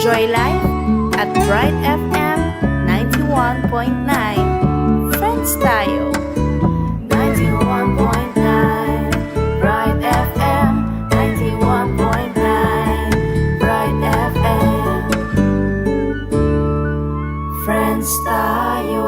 Enjoy life at Bright FM 91.9. Friends tayo. 91.9 Bright FM 91.9 Bright FM. Friends tayo.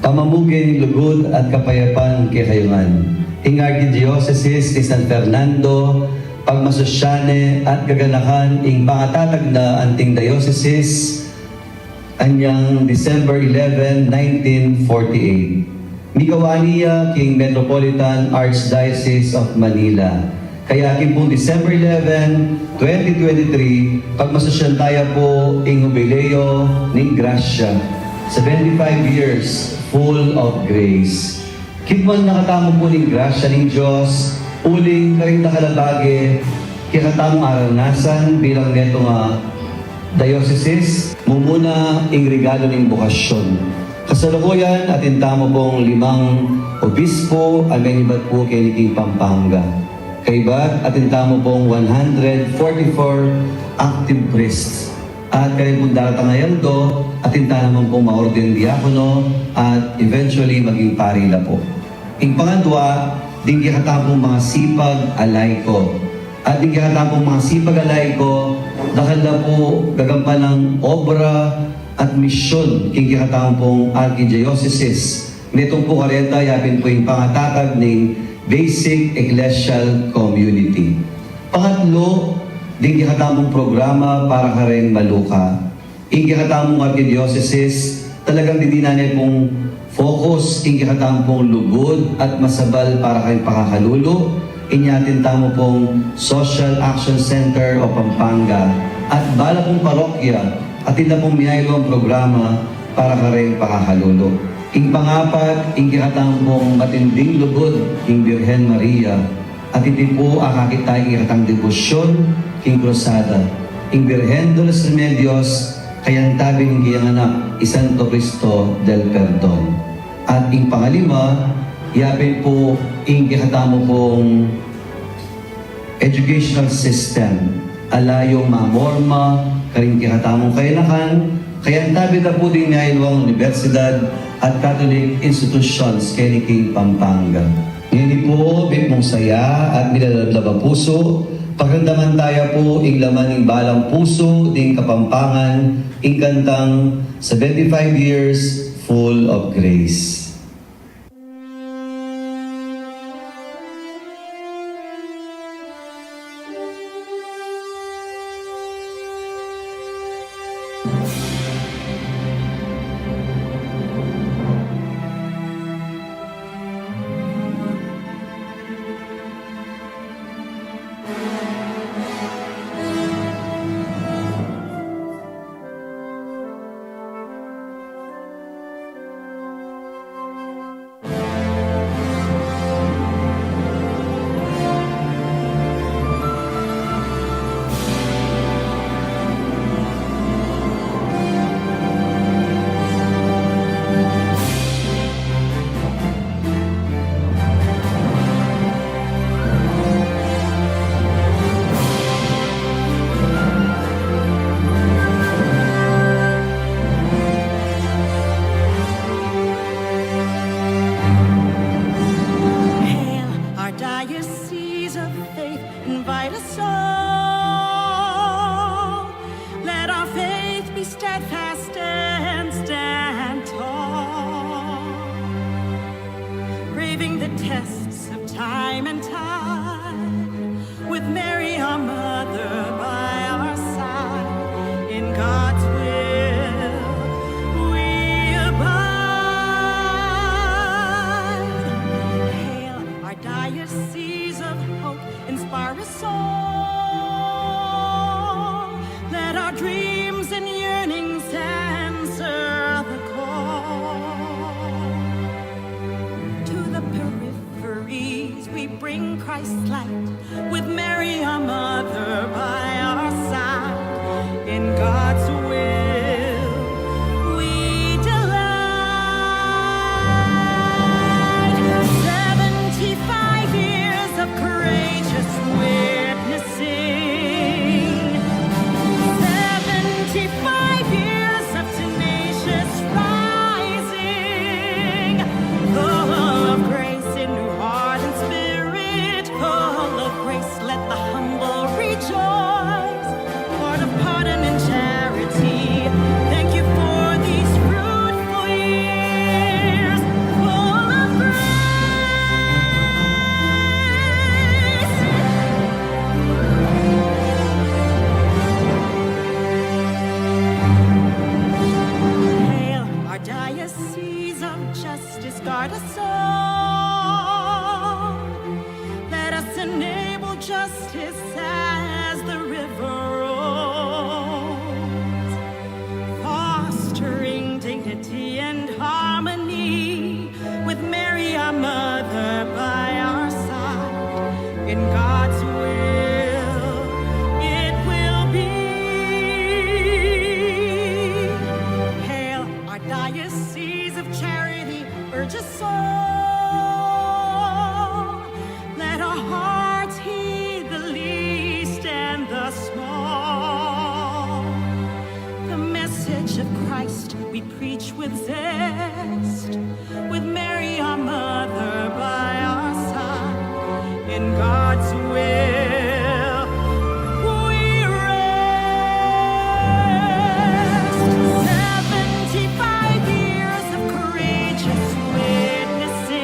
Pamamuging lugod at kapayapaan kay kayungan. Ing Archdiocese ni San Fernando, pagmasosyane at gaganahan ing pangatatag na anting diocese anyang December 11, 1948. Mikawaniya king Metropolitan Archdiocese of Manila. Kaya king pong December 11, 2023, pagmasosyan tayo po ing jubileo ning Gracia. 75 years full of grace. Kitman nakatamo po ning grasya ng Diyos, uling karing nakalabage, kikatamong aranasan bilang neto nga diocese, mumuna ing regalo ng bukasyon. Kasalukuyan at intamo pong 5 obispo ang ganibat po kay Niking Pampanga. Kaibat at intamo pong 144 active priests. At kayo pong daratang do, at tinta naman pong maorden diakono, at eventually maging pari na po. Ing pangadwa, din kikatapong mga sipag alay ko. At din kikatapong mga sipag alay ko, dahil na po gagampan ng obra at misyon king kikatapong pong Archdiocese. Nitong po kareta, yapin po yung pangatatag ng Basic Ecclesial Community. Pangatlo, din kikatamong programa para ka rin maluka. Ing kikatamong Archdiocese, talagang didinanay pong focus, ing kikatamong lugod at masabal para kayong pakakalulu. Inyatin tamo pong Social Action Center o Pampanga at bala pong parokya at ina pong minaylong programa para ka rin pakakalulu. Ing pangapat, ing kikatamong matinding lugod, ing Birhen Maria. At iti po akakita ing kikatang debosyon king Cruzada. Ing Birhen de los Remedios, kayang tabi ng kiyang anak, Isanto Cristo del Perdon. At ing pangalima, yapin po ing kikatamo pong educational system. Alayong mamorma, karing kikatamong kainakan, kayang tabi na po din nga ilawang universidad at Catholic institutions kay King Pampanga. Ngayon po, bit mong saya at nilalabang puso, pagkandaman tayo po ing laman ng balang puso, ding Kapampangan, ing kantang 75 years full of grace. braving the tests of time and tide, with Mary our mother by our side, in God's will we abide. Hail our diocese of hope, inspire us all, let our dreams and yearnings answer the call. To the peripheries we bring Christ's light, with Mary our mother by our side, in God's will we delight. 75 years of courageous witnessing, 75 years of tenacious rising, full of grace in heart and spirit, full of grace, let the humble rejoice. Heart of pardon and charity, thank you for these fruitful years, full of grace. Hail our diocese of justice, guard us all. Let us enable justice as the river rolls, fostering dignity and harmony, with Mary our mother by our side, in God's will it will be. Hail our diocese of charity, urge us all, let our hearts heed the least and the small. The message of Christ we preach with zest, with Mary our mother by our side, in God's will we rest. 75 years of courageous witnessing,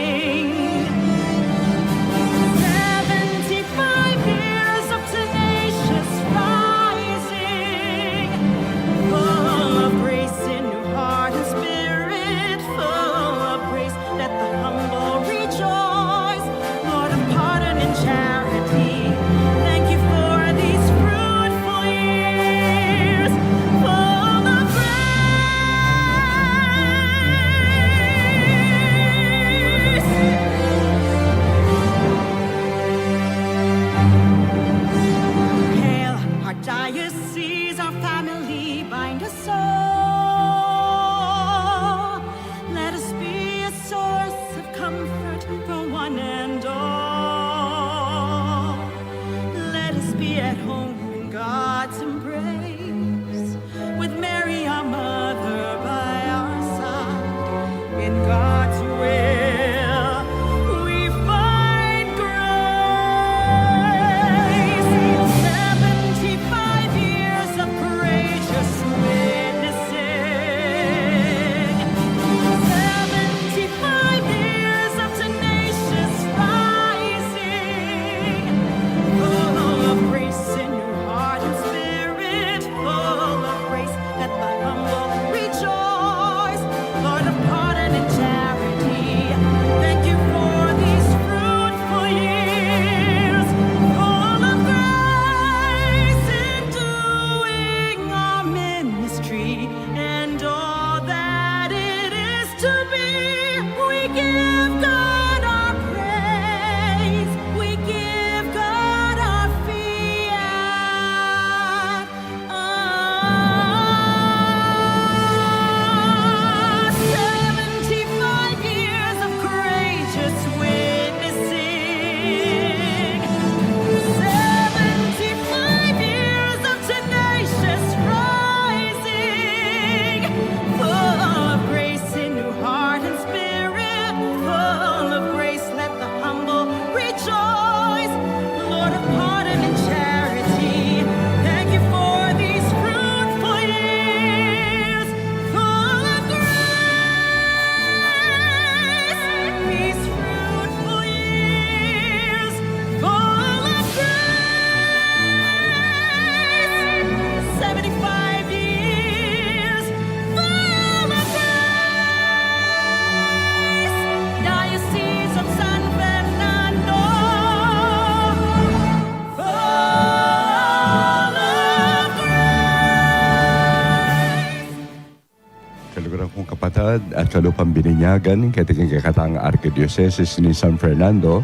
lungsod at kalupang bininyagan katiking kakatang Arkidiocese ni San Fernando,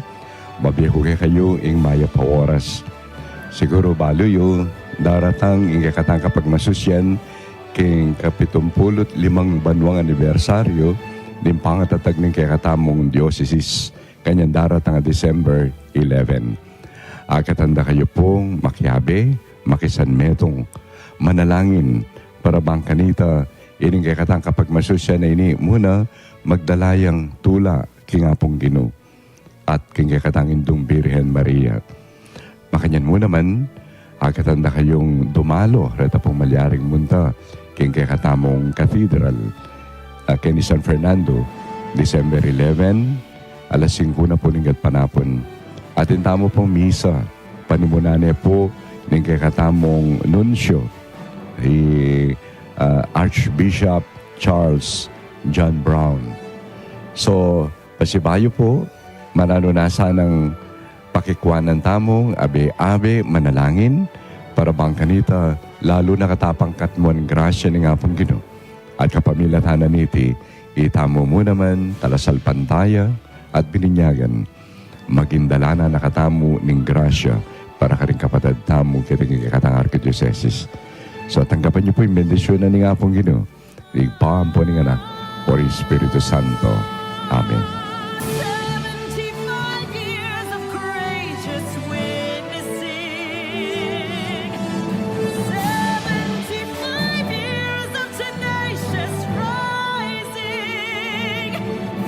mabiho kayo ing maya pa oras. Siguro balo yung daratang ing kakatang kapag masusyan king 75 banwang anibersaryo din pangatatag ng kakatamong diocese kanyang daratang December 11. Akatanda kayo pong makiabe, makisanmetong manalangin para bang kanita ining kakatang kapag masusya na ini muna magdalayang tula kingapong Ginoo at king kakatang indong Birhen Maria. Makanyan mo naman, akatanda kayong dumalo reta pong malyaring munta king kakatamong cathedral kini San Fernando, December 11, alas 5 na po ninggat panapon. At intamo pong misa, panimunane po ng kakatamong nuncio, Archbishop Charles John Brown. So, pasibayo po, mananunasa ng pakikwanan tamong, abe-abe, manalangin, para bang kanita, lalo nakatapang katmuan grasya ng apong Ginoo. At kapamilatanan niti, itamo mo naman, talasal pantaya, at bininyagan, magindalana nakatamo ng grasya para ka rin kapatid tamo kiting katang Arkidiocese. So tanggapan niyo po yung bendisyon na ng apong Ginoo. Igpaham po ng anak, por Espiritu Santo. Amen. 75 years of courageous witnessing. 75 years of tenacious rising.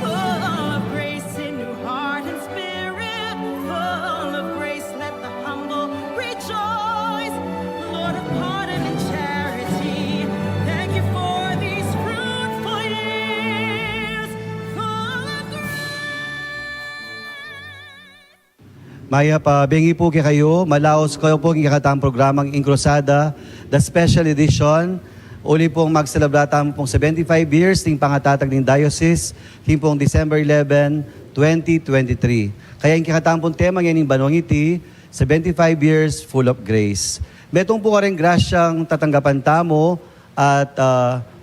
Full of grace in your heart and spirit. Full of grace, let the humble rejoice. Lord of pardon and charity, thank you for these fruitful years. Full of Maya pa, bengi po kayo, malaos kayo po ang ikatang programang Inkrusada, the special edition. Uli pong magselebrata pong 75 years ng pangatatag ng diocese, ting pong December 11, 2023. Kaya yung ikatang pong tema ngayon ng Banwangiti, 75 years full of grace. Metong po ka rin grasyang tatanggapan tamo at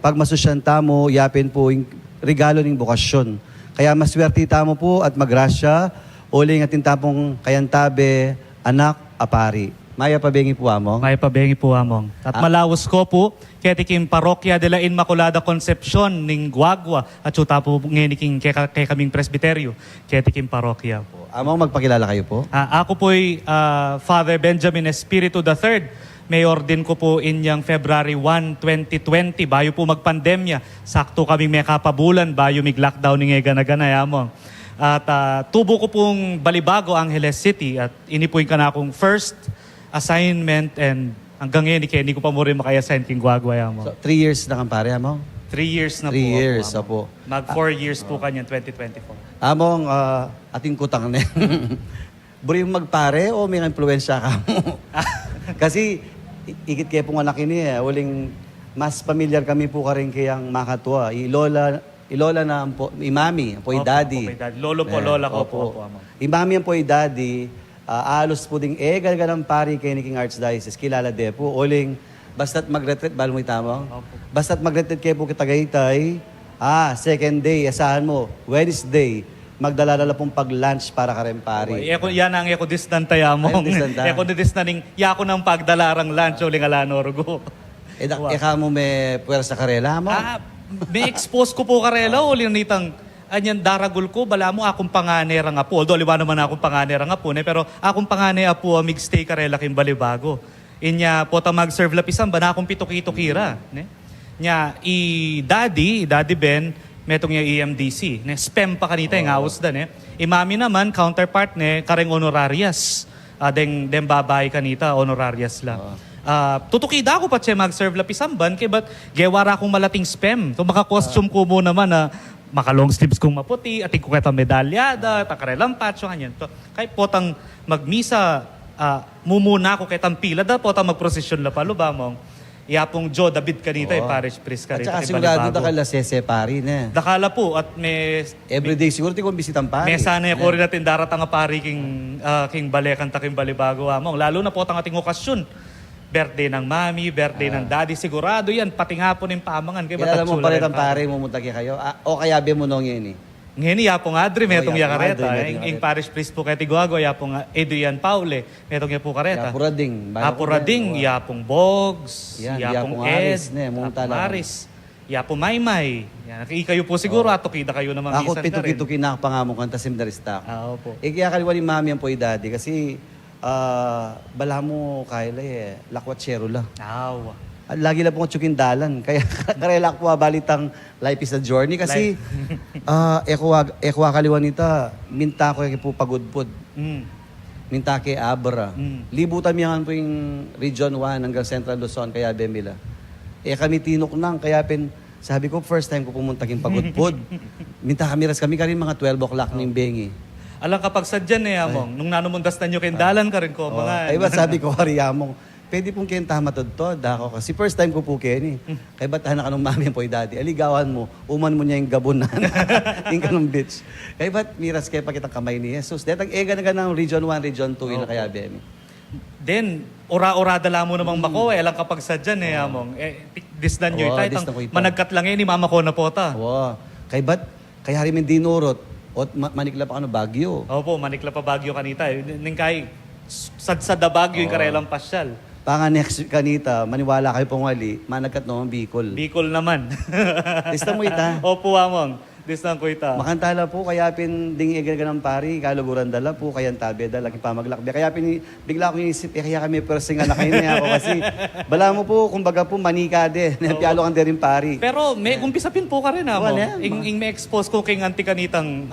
pagmasusyan tamo, yapin po yung regalo ng bukasyon. Kaya maswerte tamo po at magrasya, uling atin tapong kayantabe, anak, apari. Maya pabengi po among. May pabengi po among. At malawas ko po, ketikim parokya de la Inmaculada Concepcion ning Guagua at suta po ngeniking kay kaming presbiteryo, ketikim parokya po. Among magpakilala kayo po. Ako po'y Father Benjamin Espiritu III. Mayor din ko po inyang February 1, 2020. Bayo po magpandemya. Sakto kaming may kapabulan. Bayo mig lockdown ng gana-gana yamong. At tubo ko pong Balibago, Angeles City. At ini po yung kanakong first assignment and hanggang ngayon, hindi ko pa mo rin makaya-assign king Guagua yamong. So, 3 years na kang pare, among? 3 years na 3 po. years, Among. opo. Mag 4 years po kanyan, 2024. Among, ating kutang na buri yung magpare o may influensya ka mo? Kasi, ikit kayo pong anak ini uling mas familiar kami po ka rin kayang makatwa. Ilola na ang po, imami, ang po Opo, daddy. opo, daddy. Lolo po, lola ko po, among. Imami ang po daddy, alos po ding galgalang pari kay ni King Archdiocese, kilala de po. Uling, basta't mag-retreat, balo mo itamang? Opo. Basta't mag-retreat kayo po kitagaytay, second day, asahan mo, Wednesday, magdala-dala pong pag-lunch para ka rin pari. Yan ang eko distanta yamong. Ay, distanta. Eko distanting yako ng pagdalarang lunch uling alanorgo. Eka mo may puwersa karela mo? May expose ko po karela uling nitang anyan daragul ko bala mo akong panganera nga po. Although liwa naman akong panganera nga po, pero akong panganera po mig-stay karela kin Balibago. Inya po ta mag-serve lapisan ba na akong pitukito-kira. Nya daddy Ben, metong yung EMDC. Spam pa kanita yung house dan Imami naman, counterpart kareng honorarias. Den babay kanita, honorarias lang. Tutukida ako pa siya mag-serve lapisamban, kaya ba't gewara akong malating spam. So maka-costume ko mo naman na maka-long sleeves kong maputi, ating ko kita medalyada, takarelang patso, kanyan. So, kahit potang magmisa, mumuna ako kitang pila, da potang magprosesyon la palo ba mong. Yapong Joe David kanita, parish priest At kanita. saka sigurado na kala sese pari na. Dakala po at may Everyday siguro ti kung bisitang pari. may sana ko rin natin daratang nga pari king balekan ta king Balibago among. Lalo na po tang ating okasyon. birthday ng mami, birthday ng daddy, sigurado yan, pati nga po ng pamangan. Kaya Kilala mo matatsula pa rin rin ang pare mo munta kayo. O kaya be mo nung yun eh. Ngayon, yapong Adri, metong yapong yakareta. Adri, metong Ing yakareta. parish priest po kay Tiguago, yapong Adrian Paule, metong yapo kareta. Apurading. Apurading, yapong Bogs, Yan, yapong yapong Ed, Aris, ne, munta yapong lang. Aris, yapong Maymay. Yan, kayo po siguro, ato kita kayo naman Ako minsan ka rin. pitu-pitu kinakapangamo kanta seminarista ako. Opo. Kaya kaliwa ni mami ang po daddy kasi bala mo Kayla lakwat la. Awa. Lagi lang po tsukin dalan. Kaya karela ko balitang life is a journey kasi ekwa kaliwa nita minta ko po pagudpod. Mm. Minta kay Abra. Libutan miyan po yung Region 1 hanggang Central Luzon kaya Bemila. Kami tinok nang kaya sabi ko first time ko pumunta king pagudpod. Minta kami ras kami karin mga 12 o'clock ng bengi. Alang kapag sadyan among, nung nanumundas na nyo kendalan ka rin ko, mga... Ay ba sabi ko kariyamong pwede pong kenta matodtod ako kasi first time ko po Kenny. Kaya ba't hanak ka ng mami po daddy? Aligawan mo, uman mo niya yung gabunan. Yung kanong bitch. Kaya ba't miras kaya pakitang kamay ni Jesus? Dahil ega na ng Region 1, Region 2 ina kaya Bemi. Then, ora-ora dala mo namang mako, alang kapag sadyan among. Disdan nyo itay, disdan ko ita. managkat lang ni mama ko na po ta. Oo. Kaya ba't kaya rin dinurot o manikla pa ano Bagyo. Opo, manikla pa Bagyo kanita. Ningkay, sadsada Bagyo yung karelang pasyal. Panga next week kanita, maniwala kayo pong wali, managkat naman Bicol. Bicol naman. Lista mo ita. Opo, among. Disdan ko ita. Makantala po, kaya ding iga ng pari, kaluguran dala po, kaya tabi dala, pamaglakbi. Kaya bigla ko inisip, kaya kami persingan na kayo niya ako kasi bala mo po, kumbaga po, manika de, napiyalo kang rin pari. Pero may umpisapin po ka rin among. Wala, Ing may expose ko king anti kanitang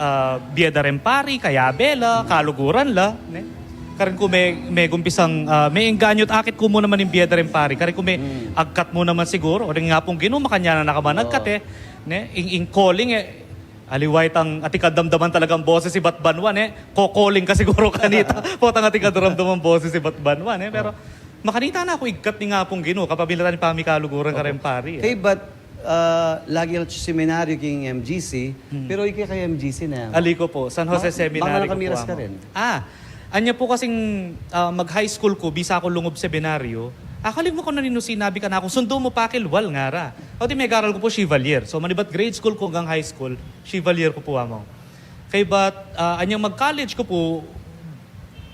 Bieda Rempari, kaya Bela, kaluguran la. Ne? Karin ko may gumpisang, may enganyot akit ko mo naman yung Bieda Rempari. Karin ko may agkat mo naman siguro. O rin nga pong ginuma kanya na nakamanagkat Ne? Ing calling aliway tang atikadamdaman talagang boses si Batbanwan Ko-calling ka siguro kanita. Potang atikadamdaman boses si Batbanwan Pero makanita na ako igkat ni nga pong gino. Kapabilatan pa mi kaluguran ka rin pari. Kay but lagi lang seminaryo king MGC, pero iki kay MGC na. Aliko po, San Jose Seminary Baka ko po. nakamiras ka amo. rin. Anya po kasing mag-high school ko, bisa ako lungob seminaryo. Akalig mo ko na nino sinabi ka na ako, sundo mo pa kilwal nga ra. O di may garal ko po Chevalier. So manibat grade school ko hanggang high school, Chevalier ko po amo. Kay but anyang mag-college ko po,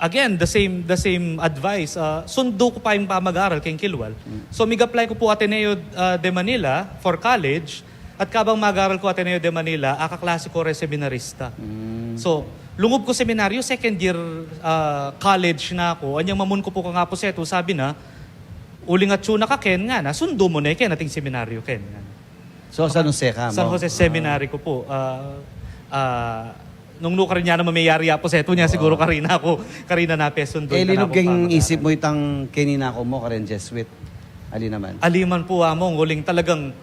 again, the same advice. Sundo ko pa yung pamag-aral kay kilwal. So mig-apply ko po Ateneo de Manila for college. At kabang mag-aral ko Ateneo de Manila, akaklase ko rin seminarista. So, lungob ko seminaryo, second year college na ako. Anyang mamun ko po ka nga po seto, sabi na, uling at na ka, Ken nga na, sundo mo na ken ating seminaryo, Ken nga. So San Jose ka mo. San Jose Seminary ko po. Nung nuka rin niya naman may yari po seto niya, siguro karina na pesundo. Linog kang isip mo itang kinina ko mo karen Jesuit. Ali naman. Aliman po among, uling talagang,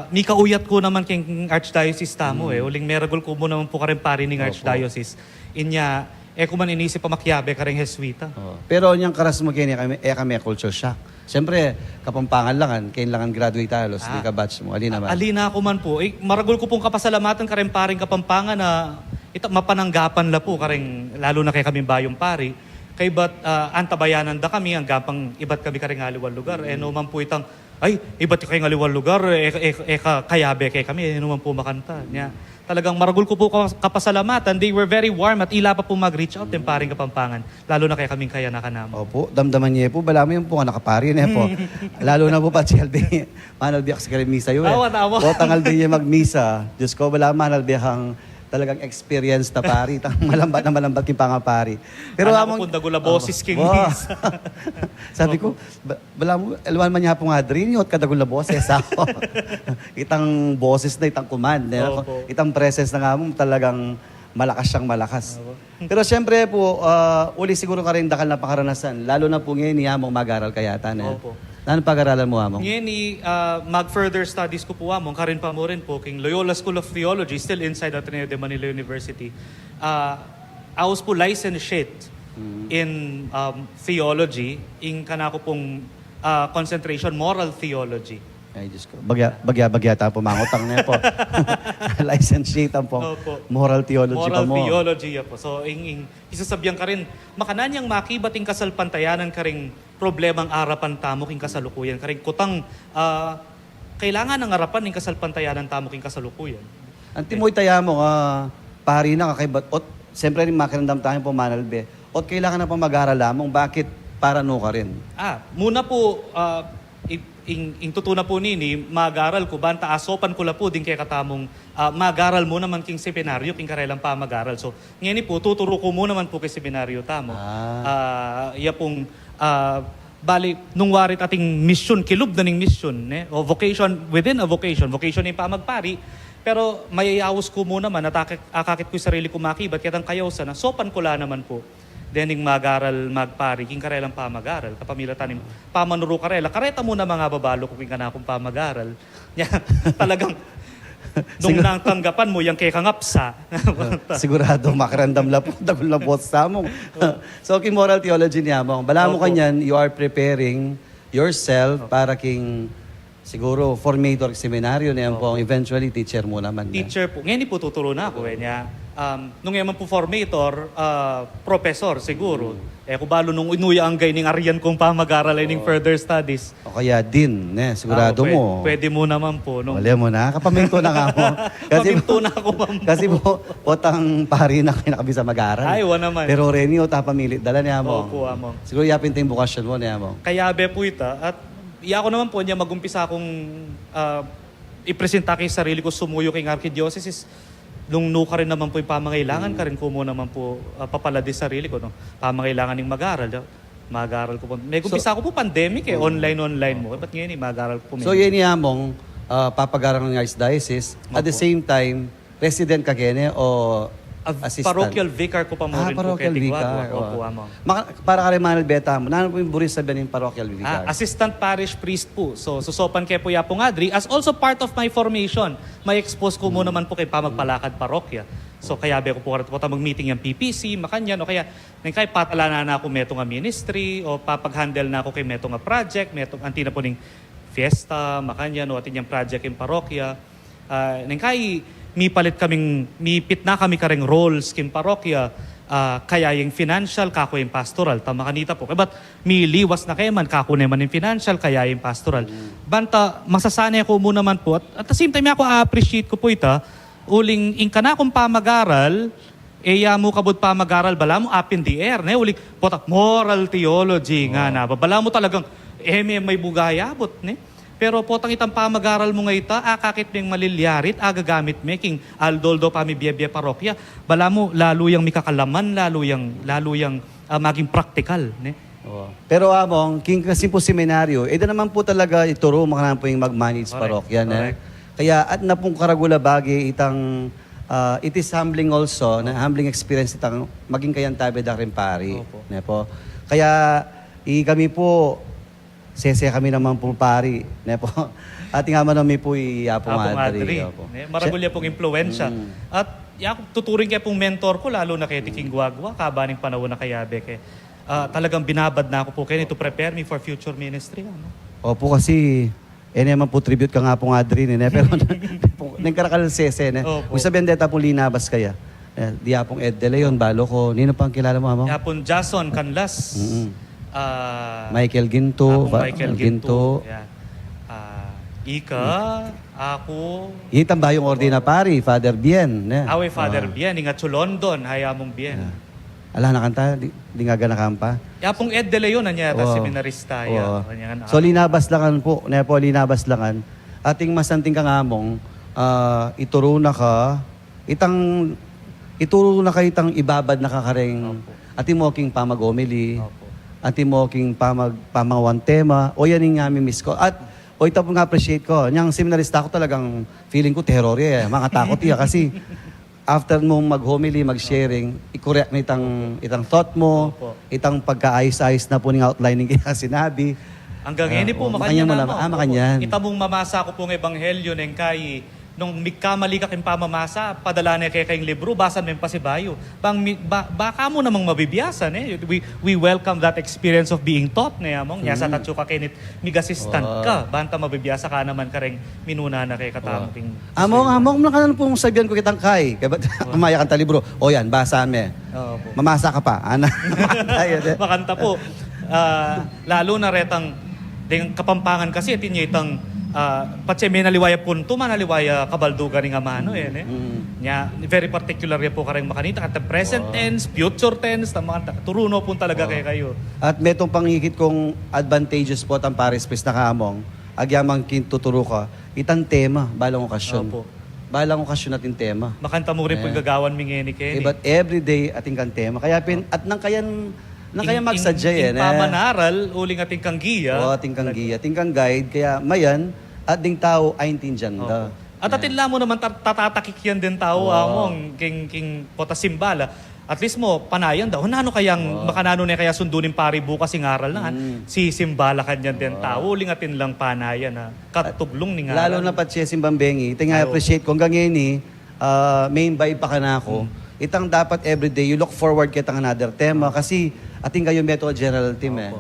may kauyat ko naman king Archdiocese tamo uling meragol ko mo naman po ka rin pari ng Archdiocese. Inya, kuman inisip pa makyabe ka rin Jesuita. Pero niyang karas mo kini kami culture shock. Siyempre, kapampangan langan, kailangan graduate talos, di ka batch mo. Ali naman. Alina ako man po. Maragol ko pong kapasalamatan ka rin paring kapampangan na mapananggapan la po ka rin, lalo na kay kami bayong pari. Kay ba't antabayanan da kami, ang gapang ibat kami ka rin aliwal lugar. No man po itang, ay, ibat kayo aliwal lugar, kayabe kay kami, no man po makanta. Talagang maragol ko po kapasalamatan. They were very warm at ila pa po mag-reach out yung paring kapampangan. Lalo na kay kaming kaya nakanamo. Opo, damdaman niya po. Bala mo yung po, nakapari na po. Lalo na po pa, Chelby. Manal biyak sa kalimisa yun. Awa. O tangal din niya magmisa. Diyos ko, bala manal biyak ang talagang experience na pari. Malambat yung pangapari. Pero among kundagula boses king misa. Sabi ko, bala mo, elwan man niya pong adrin, yun, kadagula boses ako. Itang boses na, itang command. Itang presence na nga mo, talagang malakas siyang malakas. Pero siyempre po, uli siguro ka rin dakal na pakaranasan. Lalo na po ngayon, niya mong mag-aral kayata na. Opo. Anong pag-aralan mo, Among? Ngayon, mag-further studies ko po among, karin pa mo rin po, king Loyola School of Theology, still inside Ateneo de Manila University. I was po licentiate in theology, in kanako pong concentration, moral theology. Ay, Diyos ko. Bagya ta po, mangutang na po. Licentiate po. Opo. Moral theology Moral pa mo. theology po. So, isasabihan ka rin, makananyang makibating kasalpantayanan ka rin problemang arapan tamo king kasalukuyan. Karing kutang kailangan ng arapan ng kasalpantayanan tamo king kasalukuyan. Ang timoy taya mo, pari na kakaibat. Ot, siyempre rin makarandam tayo po, Manalbe. Ot, kailangan na pa mag-aral lamang. Bakit parano ka rin? Muna po, ing tutuna po nini, mag-aral ko, banta asopan ko la po din kay katamong mag-aral mo naman king seminaryo, king karelang pa mag-aral. So, ngayon po, tuturo ko mo naman po kay seminaryo tamo. Iya pong, bali, nung warit ating mission, kilub na ning mission, o vocation within a vocation yung pa magpari, pero mayayawas ko mo naman at akakit ko yung sarili ko makibat, kitang kayaw sana, sopan ko la naman po. Dening mag-aral, magpari, king karelang pa mag-aral. Kapamila tanim, pamanuro karela. Kareta mo na mga babalo kung ka na akong pa mag-aral. Talagang, nung natanggapan mo, yung kay kangapsa. Sigurado, makarandam la po, dagol na po sa mo. So, king moral theology niya mo, bala mo Opo. kanyan, you are preparing yourself para king, siguro, formator seminaryo niya po, eventually, teacher mo naman. Teacher po. Ngayon po tuturo na ako. Nung yaman po formator, professor siguro. Kung balo nung inuya ang ning ariyan kong pamag-aral ning further studies. O kaya din, sigurado mo. Pwede mo naman po. No? Wala mo na, kapaminto na nga mo. Paminto na ako, ma'am. Kasi po, otang pari na kayo nakabisa mag-aral. Ay, wala naman. Pero Reni, o tapamilit, dala niya mo. Opo, among. Siguro yapin tayong bukasyon mo niya mo. Kaya be po ita. At iya ko naman po niya magumpisa akong ipresenta kay sarili ko sumuyo kay Archdiocese. Nung nuka rin naman po yung pamangailangan ka rin ko mo naman po papaladi sarili ko. No? Pamangailangan ng mag-aral. Mag-aral ko po. May gumpisa ako po pandemic online mo. Ba't ngayon mag-aral ko po? So yun niya mong papag-aral ng Archdiocese. At the same time, resident ka kene o assistant? Parochial vicar ko pa mo rin po parochial kay vicar. Tigwagwa. Opo, among. Para ka rin Manal Beta mo, nanon po yung buris sabihin ng parochial vicar? Assistant parish priest po. So, susopan kay po Yapong Adri. As also part of my formation, may expose ko mo naman po kay Pamagpalakad Parokya. So, kaya be ko po mag-meeting yung PPC, makanyan, o kaya patala na ako meto nga ministry, o papag-handle na ako kay meto nga project, meto antina po ning fiesta, makanyan, o atin yung project yung parokya. Mipit na kami kareng roles kim parokya, kaya yung financial, kako yung pastoral. Tama kanita po. Ba't miliwas na kayo man, kako naman yung financial, kaya yung pastoral. Banta, masasanay ako muna man po. At the same time, ako appreciate ko po ita, uling ingka na akong pamag-aral, mo kabod pamag-aral, bala mo up in the air. Uling, moral theology nga na. Bala mo talagang, may bugayabot. Pero potang itang pamag-aral mo nga ita, kakit meng malilyarit, agagamit making aldoldo pamibiyabya parokya. Bala mo, lalo yung mikakalaman, lalo yung maging practical. Pero among, king kasi po seminaryo, ito naman po talaga ituro, mga po yung mag-manage parokya. Kaya at na pong karagula bagay itang, it is humbling also, na humbling experience itang maging kayantabi da rin pari. Po. Kaya kami po, sese kami naman po pari. Po. At nga man namin po Yapong Adri. Maragulya pong impluensya. At tuturing kaya pong mentor ko, lalo na kay Tiking Guagua, kabaning panahon na kayabe. Talagang binabad na ako po kayo to prepare me for future ministry. Opo, kasi naman po tribute ka nga pong Adri. Pero nagkarakal sese. Kung sabihin deta po linabas kaya. Di Yapong Ed De Leon, balo ko. Nino pang kilala mo, Among? Yapon Jason Canlas. Michael Ginto. Michael Ginto. Ika, ako. Itang ba yung ordina pari, Father Bien. Awe Father Bien, ingat sa London, hayamong Bien. Ala na kanta, di nga ganakampa. Yapong Ed De Leon, seminarista. So linabas langan po, linabas langan. Ating masanting kangamong, ituro na ka, ituro na ka itang ibabad na kakareng, ating mo king pamag-omili, ating mo king pamangwan tema, o yan yung aming miss ko. At o ito po nga appreciate ko. Yung seminarista ko talagang feeling ko terror mga takot kasi after mong mag-homily, mag-sharing, i-correct na itang thought mo, itang pagka-ayos-ayos na po ng outlining kaya sinabi. Hanggang ngayon po, makanya mo na na. Makanyan. Kita mong mamasa ko pong ebanghelyo ng kay nung mikamali ka king pamamasa, padala na kayong libro, basan mo yung pasibayo. Baka mo namang mabibiyasan. We welcome that experience of being taught. Sa tatso ka kinit, migasistant ka. Banta mabibiyasa ka naman ka rin minuna na kay katamuking. Among nakanan pong sabihan ko kitang kay. Kumaya kanta libro. O yan, basa me. Mamasa ka pa. Makanta po. Lalo na retang ding Kapampangan kasi itinyo itang patse may naliwaya punto, manaliwaya kabaldugan nga mano yan eh. Nya, very particular yan po karang makanita at the present tense, future tense, mga turuno po talaga kayo. At metong pangikit kong advantages po ang Paris Press na kamong, agyamang kintuturo ka, itang tema, balang okasyon. Opo. Balang okasyon natin tema. Makanta mo rin po yung gagawan mingeni Kenny. But every day ating kan tema. Kaya at nang kayan magsadya yan. Pamanaral, uling ating kang giya. Oo, ating kang giya, ating kang guide. Kaya mayan, at ding tao ay intindihan da. At atinla mo naman tatatakik yan din tao among king potasimbala. At least mo, panayan daw. Nano kayang, makanano na kaya sundunin pari bukas yung aral na. Si simbala kanyan din tao. Uling atin lang panayan na katublong ni nga. Lalo na pat siya simbambengi. Tingnan appreciate kung gangeni, main vibe pa ka na ako. Itang dapat everyday, you look forward kitang another tema. Kasi ating kayo Metro General Team eh.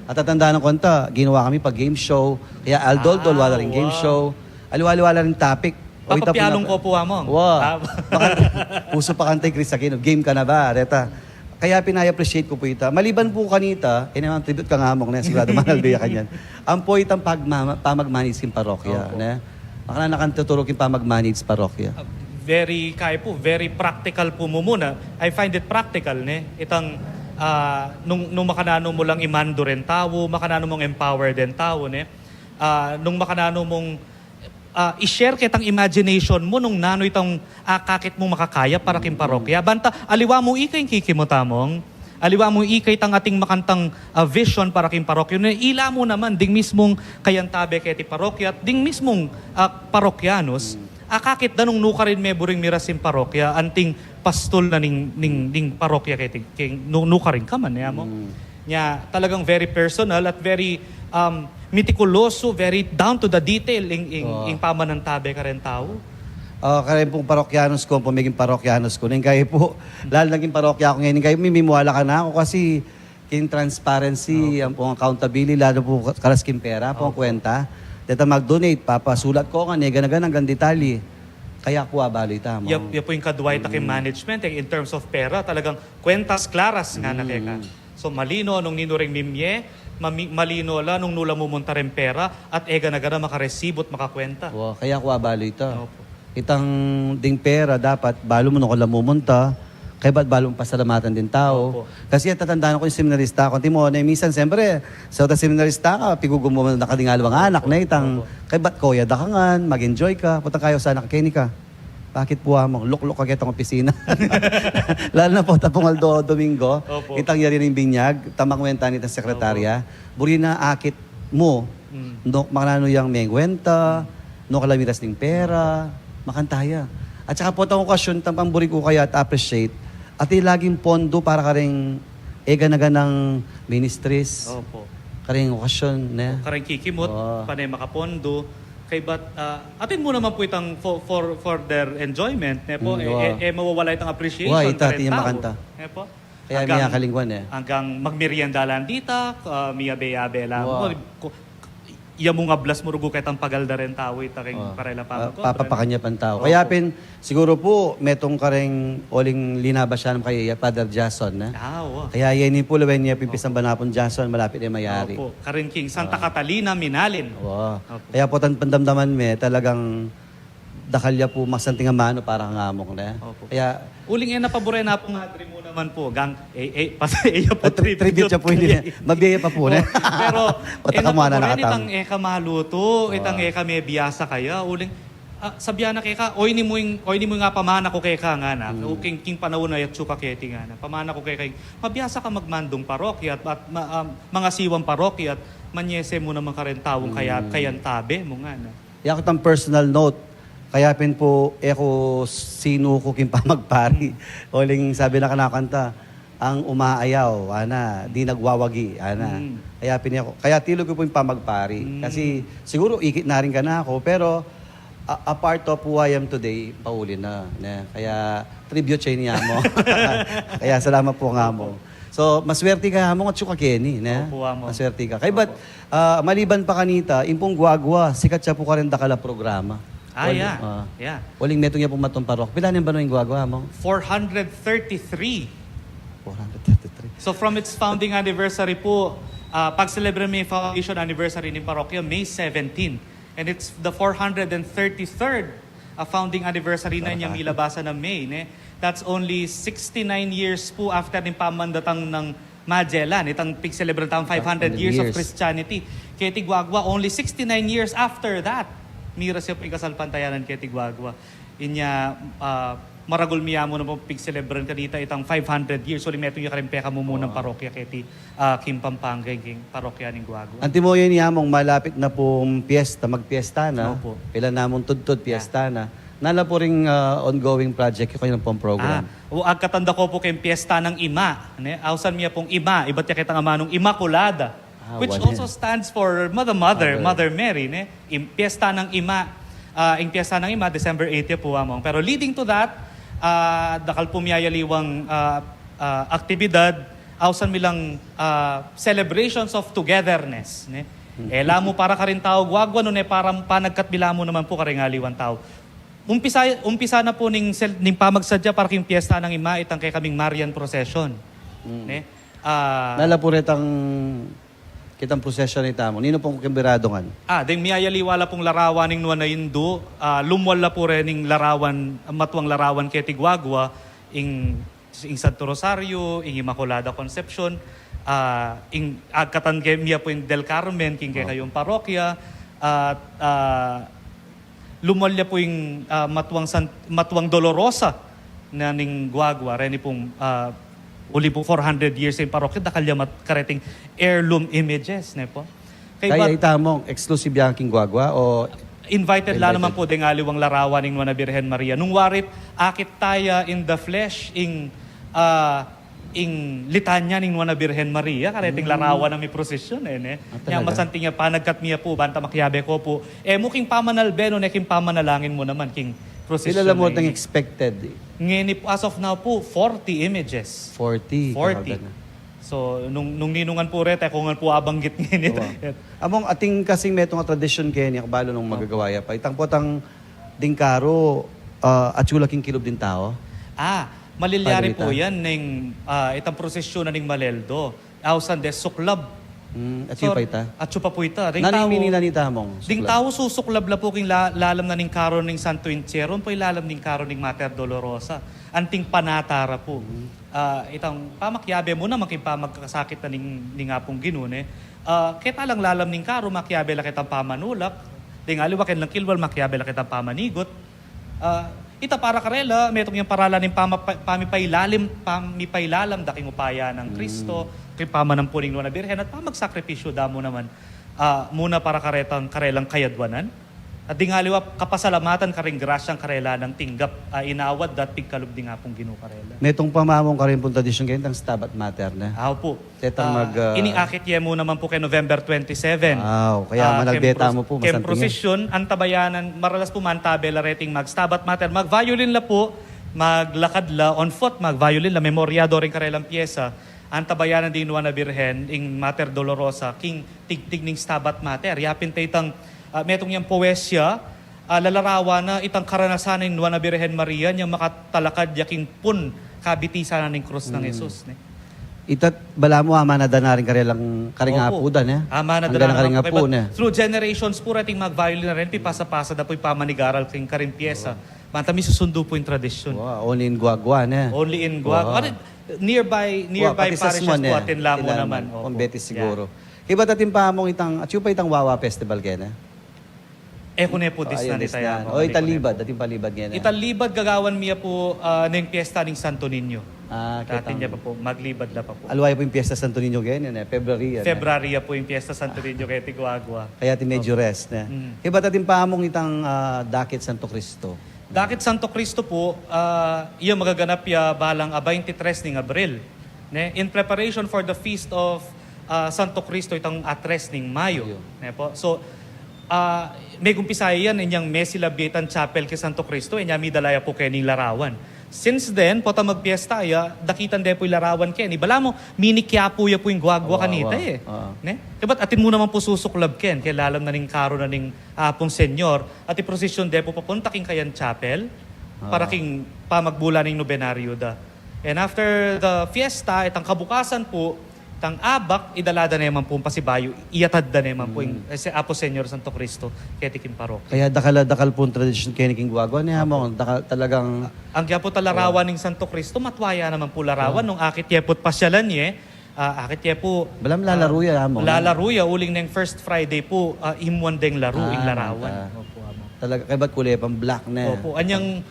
At tatandaan ng konta, ginawa kami pag game show. Kaya Aldol, wala rin game show. Aliwala rin topic. Papapyalong ko po among. Wow. Puso pa kantay Chris Aquino. Game ka na ba? Reta. Kaya pinay-appreciate ko po ita. Maliban po kanita, naman tribute ka nga among na sigurado manalbeya kanyan. Ang po itang pamag-manage yung parokya. Makana nakantutulog yung pamag-manage parokya. Very, kaya po, very practical po mo muna. I find it practical, ne? Itang, nung makanano mo lang imando rin tao, makanano mong empower din tao, ne? Nung makanano mong i-share kitang imagination mo nung nano itong kakit mo makakaya para king parokya. Banta, aliwa mo ikay kikimutamong, aliwa mo ikay tang ating makantang vision para king parokya. Ila mo naman, ding mismong kayantabe kaya ti parokya, at ding mismong parokyanos, kakit na nung nukarin may buring mirasin parokya, anting pastol na ning parokya kaya nukarin ka man, mo. Nya, talagang very personal at very meticuloso, very down to the detail in pamanantabe ka rin tao. Kaya pong parokyanos ko, pumiging parokyanos ko. Nang kayo po, lalo naging parokya ko ngayon, kayo mimimuala ka na ako kasi king transparency, ang pong accountability, lalo po karas king pera, pong kwenta. Dito mag-donate, papasulat ko ka, nega-nagan hanggang detalye. Kaya po abaloy tamo. Yan po yung kaduway taking management in terms of pera, talagang kwentas klaras nga na kaya. So malino nung ninuring mimye, malino la nung nula mumunta rin pera at ega-nagana makaresibot makakwenta. Kaya ko abaloy ita. Itang ding pera dapat, balo mo nung kala mumunta, kaya ba't balong pasalamatan din tao? Kasi tatandaan ko yung seminarista ko. Timo, na minsan, siyempre, sa seminarista ka, pigugum mo na kadingalawang anak na itang, kaya ba't koya dakangan, mag-enjoy ka, putang kayo sa anak Kenny ka. Bakit po mo? Luk-luk ka kitang opisina. Lalo na po, tapong Aldo Domingo, itang yari ng binyag, tamang kwenta nitang sekretarya, buri na akit mo, no, makanano yung mengwenta, no kalamiras ng pera, makantaya. At saka po itong okasyon, tampang buri ko kaya at appreciate, at laging pondo para ka rin ega-naga ng ministries. Karing okasyon. Karing kikimot, panay makapondo. Kay ba't, atin mo naman po itang for their enjoyment. Po, mawawala itang appreciation. Ita, tiyan makanta. Po. Kaya miya kalingwan Hanggang magmeriendalan dita, miya beya-be lang. Iya mo nga blas mo rugo kahit ang pagalda rin tao itaking parela pa ko. Papapakanya pan tao. Kaya siguro po, metong kareng oling linabasyan kay Father Jason. Kaya yan po lawen niya pipisang banapon Jason, malapit na mayari. Karing King Santa Catalina Minalin. Kaya po pandamdaman me, talagang dakalya po masanting mano para ngamong na. Kaya uling na pabore na po nga mo naman po gang pasay po tribute siya po hindi. Mabiyaya pa po na. Pero na itang maluto, itang may biyasa kaya uling sabyan na kaya oy ni mo nga pamana ko kaya nga na. King panahon na yatsuka keti nga na. Pamana ko kaya mabiyasa ka magmandong parokya at mga siwang parokya at manyese mo naman ka rin tawong kayan tabe mo nga na. Yakot ang personal note. Kaya po, sino ko kin pa magpari. Oling sabi na kanakanta, ang umaayaw, di nagwawagi, Kaya tilo ko po yung pamagpari. Kasi siguro ikit na rin ka na ako, pero a part of who I am today, pauli na. Kaya tribute siya niya mo. Kaya salamat po nga mo. So, maswerte ka mo at suka Kenny. Maswerte ka. Kaya ba't, maliban pa kanita, impong guagwa, sikat siya po ka rin dakala programa. Yeah. Waling metong niya po matong parok. Pila niyan ba no yung guagwa mo? 433. 433. So from its founding anniversary po, pag-celebrate may foundation anniversary ng parokya, May 17. And it's the 433rd founding anniversary na niyang ilabasan ng May. Ne? That's only 69 years po after ng pamandatang ng Magellan. Itang pag-celebrate ang 500 years of Christianity. Kaya Tigwagwa, only 69 years after that, mira siya po ikasalpantayanan kaya Tigwagwa. Inya, maragul miya mo na po pag-celebrate kanita itang 500 years. So, limeto niya karimpeka mo munang parokya kaya Kim Pampanga, yung parokya ng Guagua. Antimoy niya mong malapit na pong piyesta, magpiesta na. Opo. Pila namong tudtod piyesta na. Nala po ring ongoing project yung kanyang pong program. Ang katanda ko po kayong piyesta ng Ima. Ne? Ausan miya pong Ima. Iba't niya kitang ama nung Immaculada. Which wala. also stands for Mother Mary. Ne? Piyesta ng Ima. Ang piyesta ng Ima, December 8 po among. Pero leading to that, dakal po miyayaliwang aktibidad, ausan milang celebrations of togetherness. Ne? Lamo para ka rin tao, Guagua nun parang panagkatbila mo naman po karingaliwan tao. Umpisa na po ning pamagsadya para king piyesta ng Ima, itang kay kaming Marian Procession. Ne? Nala po rin kitang procession ni Tamo. Nino pong kimbirado nga? Ding miyayaliwala pong larawan ng Nuana Indu, lumwala po rin ng larawan, matuang larawan kay Tigwagwa, ing Santo Rosario, ing Immaculada Conception, ing agkatan kay miya po yung Del Carmen, king kay kayong parokya, at lumwalya po yung matuang Dolorosa na ning Guagua, rin pong uli po 400 years yung parokya, dakalya karating heirloom images, ne po. Kaya itamong exclusive yung king Guagua o invited la naman po ding aliwang larawan ng Nuana Birhen Maria. Nung warit, akit taya in the flesh, ing litanya ng Nuana Birhen Maria, karating larawan na may prosesyon, ne? Yang masanting niya, panagkat miya po, banta makyabe ko po. Muking pamanalbeno, king pamanalangin mo naman, king prosesyon. Sila mo ng expected? Ngayon, as of now po, 40 images. 40. 40. So, nung ninungan po rete, kung po abanggit ngayon. Among ating kasing metong tradisyon kaya niya, kabalo nung magagawaya pa. Itang potang dingkaro, at king kilob din tao. Malilyari po yan ng itang prosesyon na ng Maleldo. Ausan des suklab. At yun pa ita? At yun pa po ita. Nanimini na ni tamong? Ding tao susuklab la po king lalam na ning karo ng Santo Incheron, po ilalam ning karo ng Mater Dolorosa. Anting panatara po. Itang pamakyabe mo na making pamagkakasakit na ning apong ginune. Kita lang lalam ning karo, makyabe la kitang pamanulak. Ding aliwakin lang kilwal, makyabe la kitang pamanigot. Ita para karela, metong yung parala ng pamipailalam daking upaya ng Kristo, kay pamanampuning Nuana Birhen, at pamagsakripisyo damo naman muna para karelang kayadwanan. At dingaliwa, kapasalamatan karing grasyang karela ng tinggap, inawad dat pigkalub di nga pong ginukarela. Metong pamamong ka rin pong tradisyon kayo, itang Stabat Mater na. Po. Tetang Iniakit ye mo naman po kay November 27. Kaya managbeta mo po, Kem masantingin. prosesyon, antabayanan, maralas po mantabela rating mag-Stabat Mater, mag-violin la po, maglakad la, on foot, mag-violin la, memoryado rin karelang pyesa, antabayanan din Nuana Birhen, ing Mater Dolorosa, king tigtig ning Stabat Mater. Yapin tayo itang metong yung poesya, lalarawa na itang karanasan ng Nuana Birhen Maria, niyang makatalakad yaking pun kabitisan na ng krus ng Jesus. Ne? Itat, bala mo, ama na danarin karing apudan, eh? Ama na Hanggang karing dala apo, na. Through generations po rating mag-violin na rin, pipasa-pasa na po'y pamanigaral king karing pyesa. Mantami susundo po yung tradisyon. Wow, only in Guagua, na. Only in Guagua. Nearby parishes po atin lamo naman. Pambetis siguro. Iba tatin pa mong at yung pa itang Wawa Festival kaya na? Kune po dis na ni tayo. O italibad, dating palibad kaya na. Italibad gagawan miya po ng piyesta ng Santo Niño. Dati niya kitang. pa po, maglibad na pa po. Alway po yung Piesta Santo Niño kaya na, February. February po yung piyesta Santo Niño kay Tigwagwa. Kaya ti medyo rest na. Iba tatin pa mong itang Dakit Santo Cristo. Dakit Santo Cristo po, iya magaganap ya balang 23 ning Abril. Ne? In preparation for the feast of Santo Cristo itong 3 ning Mayo. Ne po? So, may kumpisaya yan inyang Mesilabitan Chapel kay Santo Cristo, inya mi dalaya po kay ning larawan. Since then, pota magpiesta ya, dakitan de po yung larawan ken. Ibala mo, minikya po ya po yung Guagua kanita eh. Ne? Diba't atin mo naman po susuklab ken, kaya lalam na ning karo na ning apong senyor, at iprosesyon de po papunta king kayan chapel, para king pamagbula ning nobenaryo da. And after the fiesta, itang kabukasan po, itang abak, idalada na naman po pasibayo, iyatad na naman po yung Apo Senyor Santo Cristo, ketikim parok. Kaya dakal po ang tradisyon kaya ni King Guagua niya mo, talagang Ang kaya po talarawan ng Santo Cristo, matwaya naman po larawan nung akit ye po't pasyalan ye, akit ye po, balam lalaro yan mo. lalaruya, uling ng First Friday po, imuan ding laro, ing larawan. manta. Opo, amo. Talaga, kaya ba't kulay pang black na? Opo, anyang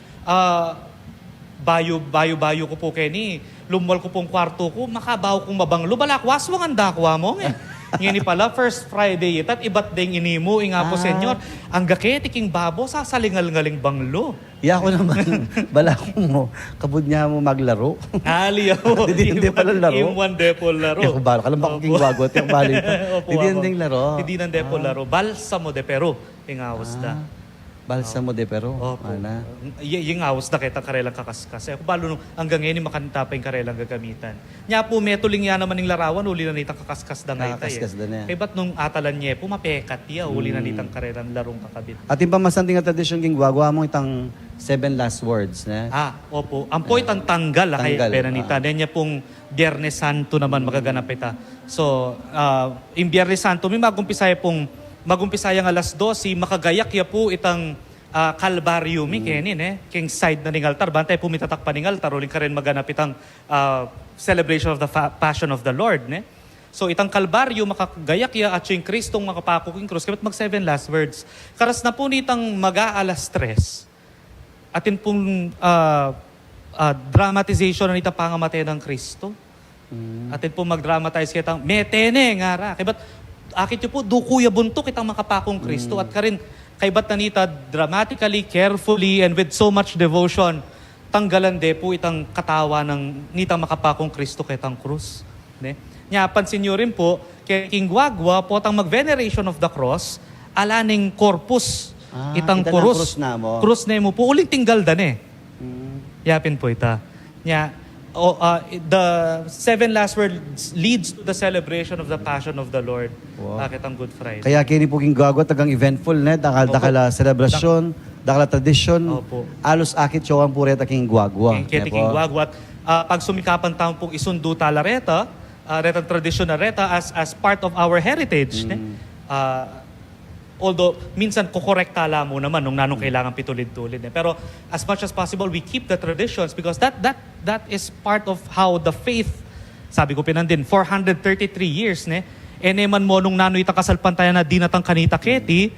bayo ko po Kenny, lumwal ko pong kwarto ko, makabaw kong mabanglo, balakwas mo ang dakwa mo eh. Ngini pala, First Friday itat, ibat ding inimo, inga po senyor, ang gaketiking babo, sasalingal-ngaling banglo. Iya ko naman, balak mo, kabud niya mo maglaro. Aliyaw. Hindi pala laro. Imuan de po laro. Iya ko bala, kalam baka King Guagua, tiyang bali. Opo, Hindi amo. hindi laro. Hindi nande po laro. Balsamo de Peru, ingawas da. Balsamo de pero. Opo. Ana. Yung awas na kita karelang kakaskas. Ako balo nung hanggang ngayon makanita pa yung karelang gagamitan. Nya po metuling yan naman ng larawan, uli na nitang kakaskas da ngay tayo. Kakaskas da na. Kaya ba't nung atalan niya po, mapekat niya, uli na nitang karelang larong kakabit. At yung pamasanting nga tradisyon King Guagua mo itang 7 last words na. Opo. Ang po itang tanggal, kaya Tanggal, penanita. Then niya pong Biyernes Santo naman magaganap ita. So, yung Biyernes Santo, may magumpisaya ang alas 12, makagayak ya po itang Kalbaryo mi kenin king side na ning altar bantay po mitatak pa ning altar uling ka rin maganap itang celebration of the Passion of the Lord so itang Kalbaryo makagayak ya at yung Kristong makapako king cross kapat mag 7 last words karas na po nitang mag-aalas 3 atin pong dramatization na nita pangamatay ng Kristo atin po mag-dramatize kitang metene nga ra kabat akit yung po dukuya buntok itang makapakong Kristo at karin kay ba't nanita dramatically, carefully, and with so much devotion, tanggalan de po itang katawa ng nitang makapakong Kristo kitang krus. Nya, pansin nyo rin po, kay King Guagua po tang mag-veneration of the cross, alaning corpus, itang ita ng krus. krus na mo. Krus na mo po, uling tinggal dan Yapin po ita. Nya, the 7 last words leads to the celebration of the Passion of the Lord. Wow. Bakit ang Good Friday? Kaya kini po King Guagua tagang eventful na dakala celebration, dakala tradition. Opo. Alos akit siya ang pureta King Guagua. Kaya King Guagua. Pag sumikapan taon pong isundo talareta, retang tradisyon na reta as part of our heritage. Although, minsan kukorekta mo naman nung nanong kailangan pitulid-tulid. Pero as much as possible, we keep the traditions because that is part of how the faith, sabi ko pinandin, 433 years, eneman mo nung nanoy itang kasalpantayan na di natang kanita keti,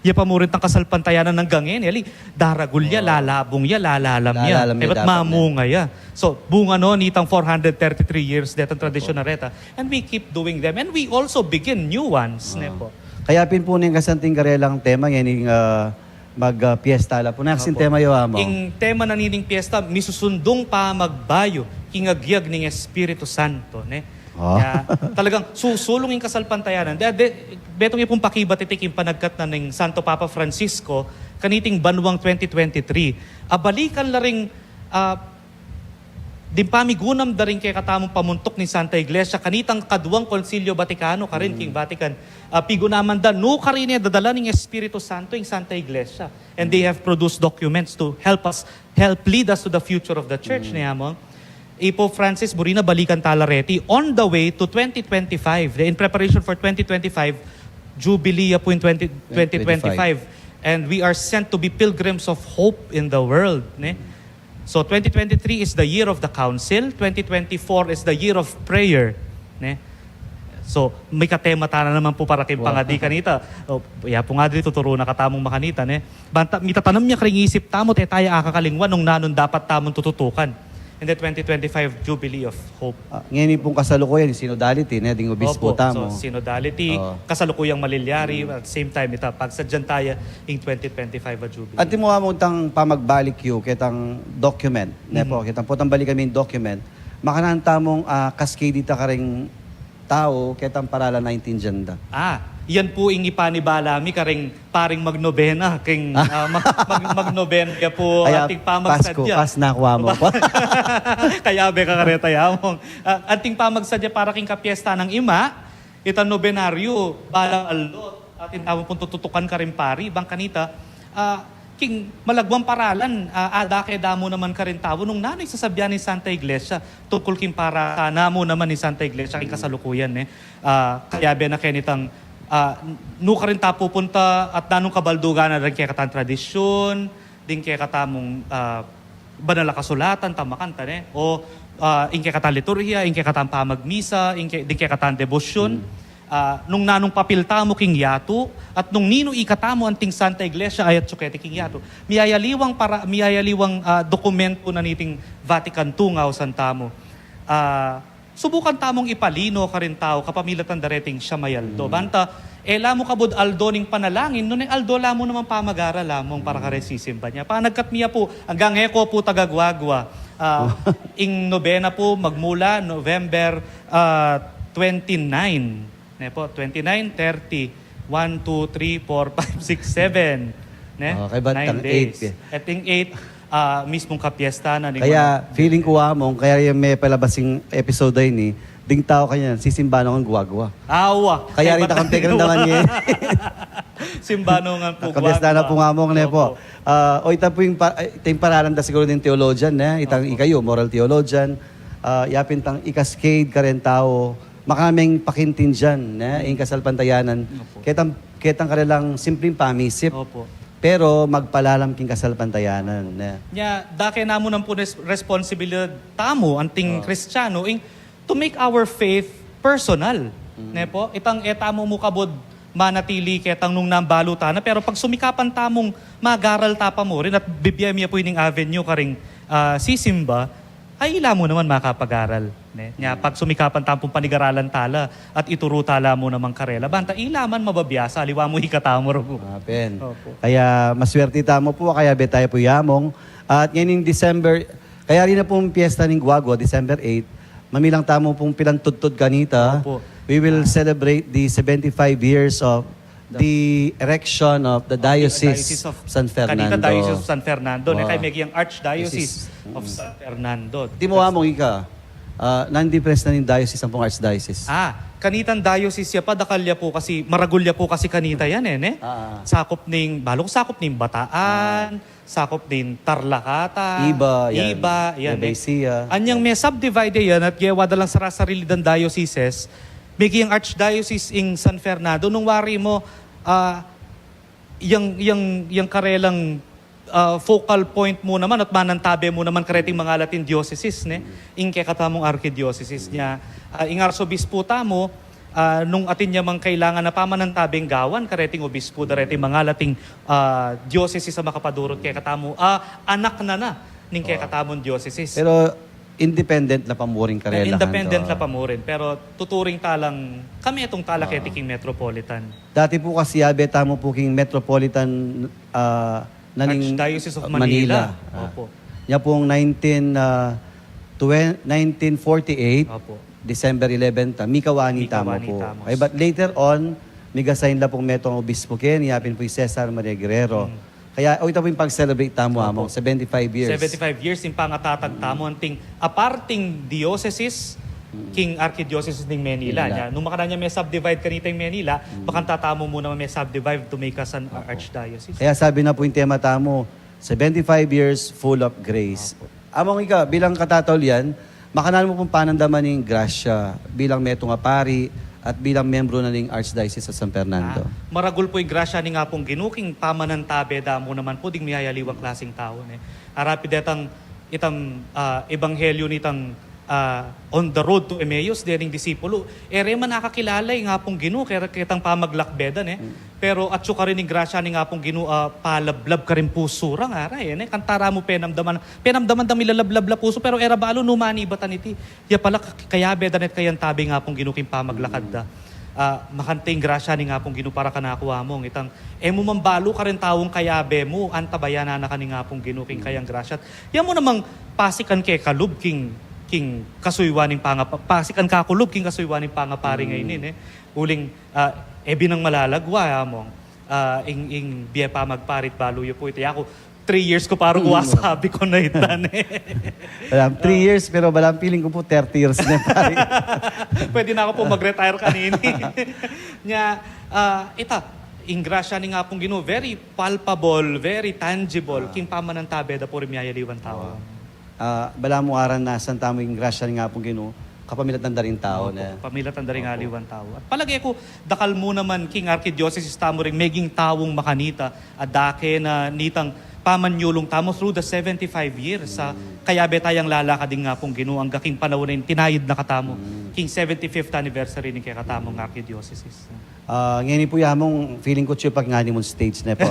ya pa mo rin tang kasalpantayanan ng gangin, yali, daragulya, lalabong ya, lalalam ya. Lalalam ya Ba't dapat mamunga ya? So, bunga no, nitang 433 years detang tradisyon na reta. And we keep doing them. And we also begin new ones. Po. Kaya pin po ning kasanting karelang tema yan mag-piesta la po. Naksin tema yo mo. Ing tema na nining piyesta, misusundong pa magbayo, kingagyag ning Espiritu Santo. Kaya, talagang susulong yung kasalpantayanan. Betong yung pakibat itiking panagkat na ng Santo Papa Francisco, kaniting banwang 2023. Abalikan la ring din pamigunam da rin kay katamong pamuntok ni Santa Iglesia, kanitang kaduang Konsilyo Vaticano, karin King Vatican, pigunaman da, no karin dadala ng Espiritu Santo yung Santa Iglesia. And they have produced documents to help lead us to the future of the church niya mo. Ipo Francis Burina balikan talareti on the way to 2025. In preparation for 2025, Jubilee po in 2025. And we are sent to be pilgrims of hope in the world. So 2023 is the year of the council, 2024 is the year of prayer. So may katema tana naman po para kay pangadi kanita. Ya po nga dito tuturo na katamong makanita. Banta, mitatanam niya kring isip tamo, taya akakalingwan nung nanon dapat tamong tututukan. In the 2025 Jubilee of Hope. Ngayon pong kasalukuyan, synodality, ding obispo tamo. So synodality, kasalukuyang malilyari, at the same time, pagsadyan tayo in 2025 Jubilee. At mo mo tang pamagbalik yu, kitang document, po, kitang putang balik kami document, makanan tamong cascade dita ka ring tao, kitang parala 19 janda. Yan po ing ipanibala mi karing paring magnobena king magnobena kaya po ating pamagsadya. Pasko, nakuha mo. Kaya be ka kareta yamong. Ating pamagsadya para king kapiesta ng ima, itan nobenaryo, balang alot, atin tawag pong tututukan ka rin pari, bang kanita, king malagwang paralan, adake damo naman ka rin tao, nung nano'y sasabyan ni Santa Iglesia, tungkol king para namo naman ni Santa Iglesia, king kasalukuyan, kaya na kenitang, no ka rin ta pupunta, at nanong kabaldugan na rin kaya katang tradisyon, din kaya katamong, banal na kasulatan, tamakanta, o, inke katang liturhiya, inke katang pamagmisa, din kaya katang debosyon, nung nanong papilta mo king yato at nung nino ikatamo anting Santa Iglesia ayat sukete king yato miyayaliwang dokumento na niting Vatican II nga santamo subukan tamong ipalino ka rin tao kapamilatan dareting siya mayaldo banta lamo kabud aldo ning panalangin no aldo lamo naman pamagara lamong para ka resisimba niya pa nagkatmiya po hanggang eko po tagagwagwa ing nobena po magmula November 29 po, 29, 30, 1, 2, 3, 4, 5, 6, 7. Okay, ba't 9 ang days. 8? At yung 8, mismong kapiesta na. Kaya feeling ko mong, kaya yung may palabasing episode ay ni, ding tao kanya, sisimba na kong guwagwa. Awa. Kaya rin takampi ka naman niya. Simbano nga po. Kapiesta na po nga mong ne po. O ita po yung paralan da siguro din theologian, itang ikayo, moral theologian, yapin tang ikaskade ka rin tao, makaming pakintin dyan, yung kasalpantayanan. Ketang kanilang simpleng pamisip, Opo. pero magpalalam king kasalpantayanan. Nya, dake namo ng po responsibilidad tamo, anting Kristiyano, to make our faith personal. Ne po? Itang etamo mo kabod manatili ketang nung nambaluta na, pero pag sumikapan tamong magaral tapa mo rin at bibiyay miya po yung avenue karing sisimba, ay ila mo naman makapag-aral. Nya, pag sumikapan tampong panigaralan tala at ituro tala mo naman karela, banta ilaman mababiyasa, aliwa mo hikatamo ro po. Pen. Opo. Kaya maswerte tamo po, kaya betay po yamong. At ngayon December, kaya rin na pong piyesta ng Guagua, December 8, mamilang tamo pong pilantudtod kanita. Opo. We will celebrate the 75 years of the erection of the Diocese of San Fernando. Kanita Diocese of San Fernando. Wow. Kay may Archdiocese of San Fernando. Di mo among ika, nandipres na ng diocese ang pong archdiocese. Kanitan diocese ya pa, dakalya po kasi, maragulya po kasi kanita yan Sakop ning, sakop ning Bataan, sakop ning Tarlacata, Iba, yan. Nevesia. Anyang may subdivide yan at yewa dalang sarasarili dan dioceses, may giyang archdiocese in San Fernando. Nung wari mo, yung karelang focal point mo naman at manantabe mo naman kareting mga Latin dioceses, inke katamong archidioceses niya. Ing arsobispo tamo, nung atin niya mang kailangan na pamanantabing gawan, kareting obispo, dareting mga Lating dioceses sa makapadurot kay katamo, anak na ning kay katamong dioceses. Pero independent na pamuring karelahan. Independent na pamurin. Pero tuturing talang, kami itong talaketiking metropolitan. Dati po kasi abeta mo po king metropolitan naning Archdiocese of Manila. Opo. Niya pong 1948, Opo. December 11, Mikawani tamo Mikawani po. tamos. Ay, but later on, migasayin la pong metong obispo ken, yapin po yung Cesar Maria Guerrero. Kaya, ito po yung pag-celebrate tamo among 75 years. 75 years yung pangatatag tamo anting aparting diocese king archdiocese ng Manila. Manila. Nung makana may subdivide kanita yung Manila, baka tatamo mo naman may subdivide to make us an archdiocese. Kaya sabi na po yung tema tamo, 75 years full of grace. Among ika, bilang katatol yan, makanan mo pong panandaman ng grasya bilang metong apari at bilang membro na ng Archdiocese of San Fernando. Maragul po yung grasya ni nga pong ginuking pamanantabe damo naman po ding miyayaliwang klaseng tao. Arapid itang ebanghelyo nitang on the road to Emmaus, dening disipulo. Man nakakilala yung nga pong ginu, kaya kitang pamaglakbedan Pero at ka rin yung grasya ni nga pong ginu, palablab ka rin puso rang aray. Kantara mo penamdaman dami lalablab la puso, pero era balo numani batan iti. Ya pala kaya bedanet kayan tabi nga pong ginuking pamaglakad da. Makanting grasya ni nga pong ginu para kanakuha mo. Itang, mo mambalo ka rin tawong kayabe mo, antabayanan na ka ni nga pong ginuking kayang grasya. Yan mo namang pasikan kay kalub king kasuywaning pasikan kakulub king kasuywaning pangapari ngayon uling binang malalagwa among ing biya pa magparit baluyo po iti ako 3 years ko paro sabi ko na itan 3 years, pero balang feeling ko po 30 years na pare. Pwede na ako po mag-retire kanini. Nya, ingrasya ni nga pong Ginoo, very palpable, very tangible, king pamanantabe da po rin miyayaliwan tao. Bala mo aran na san tamo yung grasya nga pong Ginoo, kapamilat ng daring tao na. Pamilat ang daring aliwan tao. At palagay ko, dakal mo naman, King Archdiocese tamo rin, meging tawong makanita, adake na nitang pamanyulong tamo through the 75 years. Kaya betayang lalakading nga pong Ginoo, ang gaking panahon na tinayid na katamo. King 75th anniversary ni kaya katamong Archdiocese. Ngayon po yamong feeling ko siya pag honeymoon stage na po.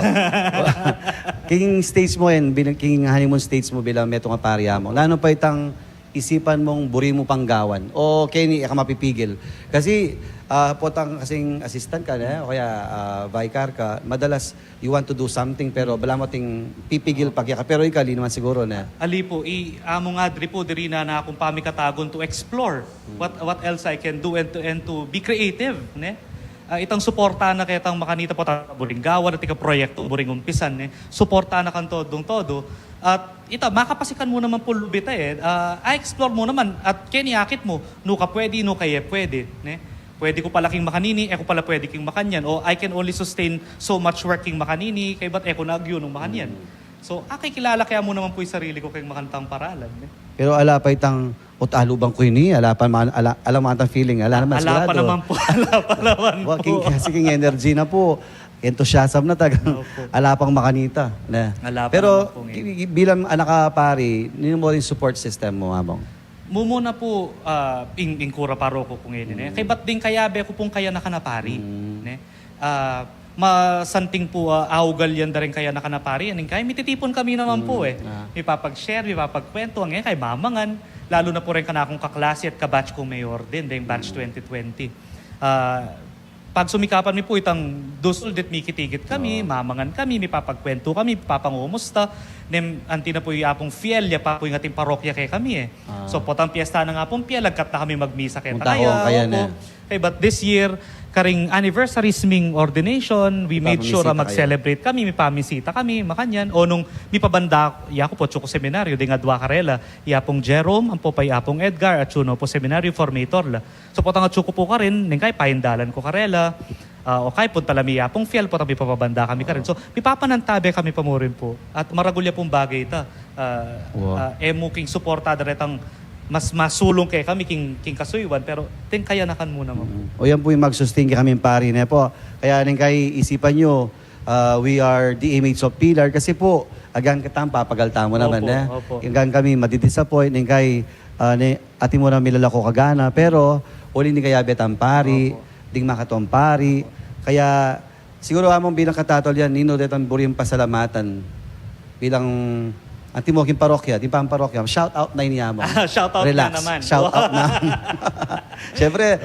King stage mo yan, king honeymoon stage mo bilang meto nga pariya mo. Lano pa itang isipan mong buri mo panggawan o kaya ka mapipigil. Kasi potang kasing assistant ka na o kaya vicar ka, madalas you want to do something pero bala mo ting pipigil pagya ka. Pero ikaw, naman siguro na. Ali po, amo nga diri po diri na akong pamikatagon to explore what else I can do and to be creative, ne? Itang suporta na kaya tang makanita po ta buringgawan at ika proyekto buring umpisan, ne? Suporta na kan todo. At ita makapasikan mo naman po lubita explore mo naman at keniakit mo no ka pwede no kaya pwede, ne? Pwede ko pala king makanini, ko pala pwede king makanyan. O I can only sustain so much working makanini, kay ba't ko nagyo nung makanyan. So, kilala kaya mo naman po yung sarili ko kay makantang paralan. Eh. Pero ala pa itang alubang ko ini, ala pa mo atang feeling, ala naman Ala pa naman po, ala pa naman po. Kasi king energy na po, enthusiasm na tagang ala pang makanita. Na. Ala pa pero naman po bilang anak ka pari, nino mo rin support system mo, Among? Mumuna po, ingkura paroko kung ngayon. Kay ba't din kaya be ko pong kaya nakanapari. Ne? Masanting po augal yan da rin kaya nakanapari. Aning kaya, mititipon kami naman po May papag-share, may papagkwento. Ang ngayon kay mamangan. Lalo na po rin ka na akong kaklase at kabatch kong mayor din, dahil batch 2020. Pag sumikapan mi po itang dusol dit mikitigit kami, mamangan kami, may papagkwento kami, papangumusta. Nem anti na po yung apong fiel, ya pa po yung ating parokya kay kami So potang piyesta na nga pong fiel, lagkat na kami magmisa kay kaya na. Okay, but this year, karing anniversary sming ordination, we made sure mag-celebrate kami, may pamisita kami, makanyan. O nung may pabanda, iya ko po, Chuko Seminaryo, di nga dwa karela, iya pong Jerome, ang po pa apong Edgar, at Chuno po Seminaryo, formator la. So po nga Chuko po ka rin, ning kay paindalan ko karela, o kay punta lami apong fiel, po tabi pabanda kami ka rin. So, pipapanantabe kami pa mo rin po. At maragulya pong bagay ita. Emo king suportada retang mas masulong kay kami king kasuywan pero kaya nakan muna mo. O yan po yung mag-sustain kami pari na po. Kaya rin kay isipan nyo, we are the image of Pilar kasi po agang katang papagalta mo naman na. Agang kami madidisappoint ning kay ati mo na milalako kagana pero uli ni kaya betang pari, ding makatong pari. Kaya siguro among bilang katatol yan, nino detang buring pasalamatan bilang anti mo king parokya, di pa ang parokya. Shout out na niya mo. Shout out Relax. na naman. Shout out na. Siyempre,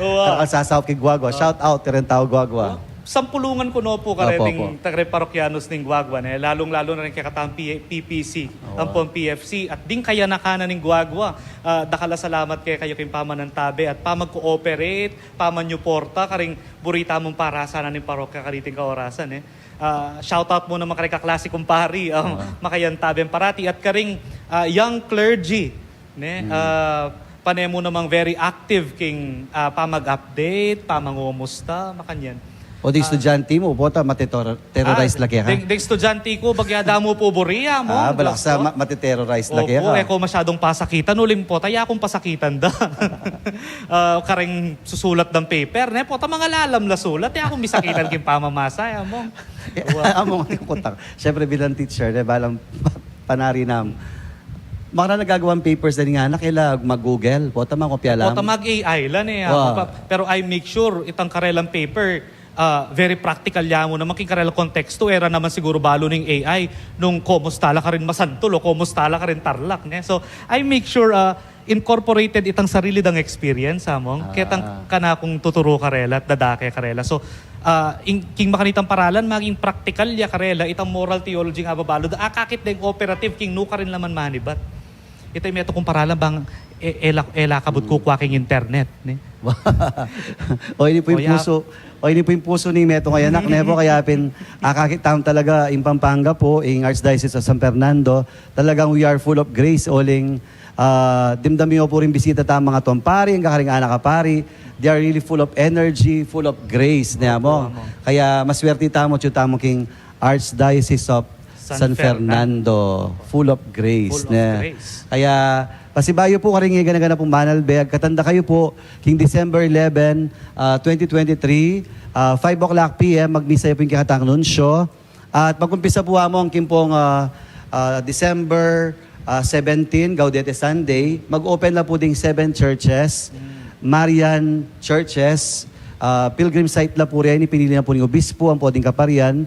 sasaw kay Guagua. Shout out rin tao Guagua. Sampulungan ko no po kareting parokyanos ning Guagua lalong-lalo na rin kay katang PPC, ang pong PFC at ding kaya nakana ning Guagua. Dakala salamat kay kayo king pamanantabe at pamag-cooperate, pamanyuporta karing burita mong parasa na ning parokya kariting kaorasan shoutout mo naman karing kaklase kong pari, makayantabeng parati at karing young clergy. Panemo namang very active king pamag-update, pamangumusta, makanyan. O di estudyante mo, bota matiterrorize laki ha? Ding estudyante ko, bagyada mo po buriya mo. Balak sa matiterrorize laki ha? Opo, masyadong pasakitan. Ulim po, taya akong pasakitan da. Karing susulat ng paper. Ne po, mga lalam la sulat. Taya akong misakitan king pamamasa. Among. Among ang kontak. Siyempre bilang teacher, balang panari nam. Mga nagagawang papers din nga na kaila mag-google. Bota kopya lang. Bota mag-AI lang Pero I make sure itang karelang paper, very practical ya mo naman kinkarela konteksto era naman siguro balo ning AI nung komustala ka rin masantol o komustala ka rin tarlak so I make sure incorporated itang sarili dang experience among ketang kana kung tuturo karela at dadake karela so king makanitang paralan maging practical ya karela itang moral theology nga babalo kakit ding operative king no ka rin laman manibat ito yung meto kong paralan bang kabut ko kwaking internet. Ne? O ini po yung Oya. puso. O ini po yung puso ni Meto ngayon anak nebo kaya akakitam talaga in Pampanga po in Archdiocese of San Fernando. Talagang we are full of grace oling dimdami po rin bisita ta mga tompari, ang kakaring anak kapari. They are really full of energy, full of grace niya mo. Kaya maswerte tamo tamo king Archdiocese of San Fernando. Full of grace. Full of na. grace. Kaya pasibayo po karing gana po Manalbeg. Katanda kayo po king December 11, 2023, 5 o'clock p.m. magmisa po yung kakatang nunsyo. At magkumpisa po mo ang kimpong December 17, Gaudete Sunday. Mag-open na po ding 7 churches. Marian Churches. Pilgrim site na po rin. Pinili na po ng Obispo ang poding kaparian.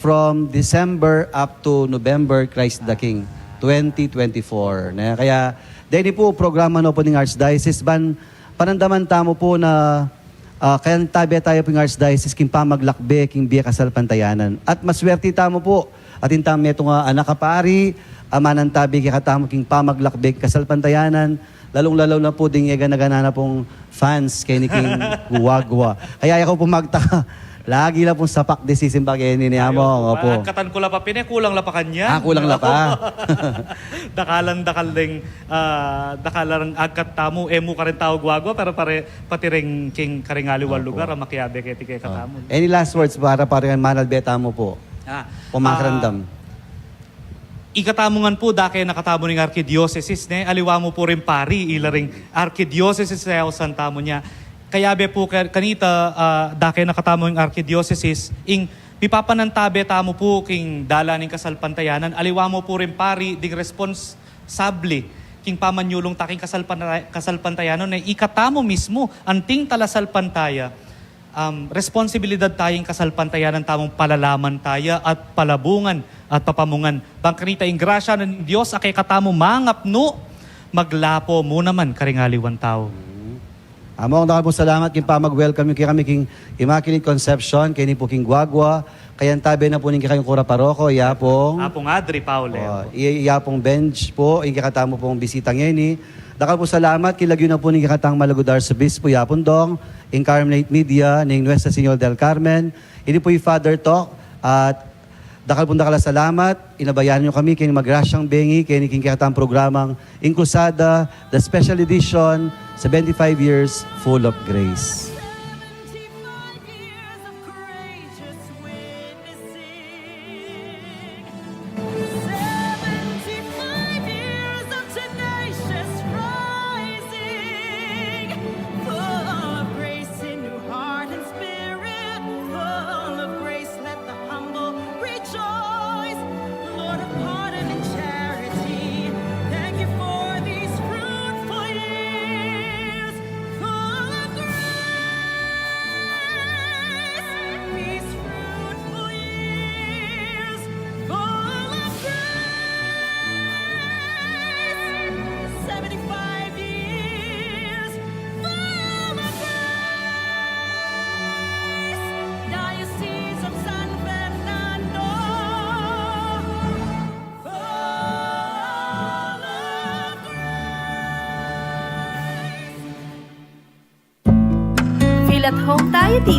From December up to November, Christ the King, 2024. Kaya, dahil po, programa no po ng Archdiocese, panandaman tamo po na kaya tabi tayo po ng Archdiocese, king pamaglakbe, king biya kasal pantayanan. At maswerte tamo po, at intam neto nga anak kapari, amanan tabi kikatamo king pamaglakbe, kasal pantayanan, lalong-lalaw na po ding na pong fans kay ni King Guwagwa. Kaya ako po magtaka. Lagi lang pong sapak de sisimbagay ni Amo. Opo. Katan ko la pa pine, kulang la pa kanya. Kulang la pa. Dakal ding dakalarang agkat tamo, emo ka rin tao Guwagwa, pero pati ring king karingaliwal lugar, ang makiabe kay tike katamo. Any last words para Manalbeta mo po? Pumakarandam. Ikatamungan po dake nakatamo ng Archdiocese ne aliwa mo po rin pari ilaring Archdiocese sa santamo niya. Kaya be po kanita dake nakatamo ng Archdiocese ing pipapanantabe tamo po king dala ning kasalpantayanan aliwa mo po rin pari ding responsable king pamanyulong taking kasalpantayanan na ikatamo mismo anting talasalpantaya. Responsibilidad tayong kasalpantayanan tamong palalaman taya at palabungan at papamungan. Bangkanita ing grasya ng Diyos akay katamo mangapno maglapo mo naman karingaliwan tao. Amo ang po salamat king mag-welcome yung kami king Immaculate Conception kay ni po king Guagwa. Kaya tabi na po ning kayong Kura Paroko yapong Apong Adri Pauleo. Yapong bench po yung kakatamo pong bisita ngeni. Dakal po salamat kilagyo na po ning kakatang Malagudar sa Bispo yapon dong Incarnate Media ning Nuestra Señora del Carmen. Ini po yung Father Talk at dakal po nakala salamat. Inabayan nyo kami kay Magrasyang Bengi kay king kakatang programang Inclusada, the special edition 75 years full of grace. 75 years of courageous witnessing. 75 years of tenacious rising. Full of grace in your heart and spirit. Full of grace, let the humble rejoice. Lord of pardon and charity, thank you for these fruitful years. Full of grace, these fruitful years. Full of grace, 75 years. Full of grace, Diocese of San Fernando. Full of grace. Feel at home tayo dito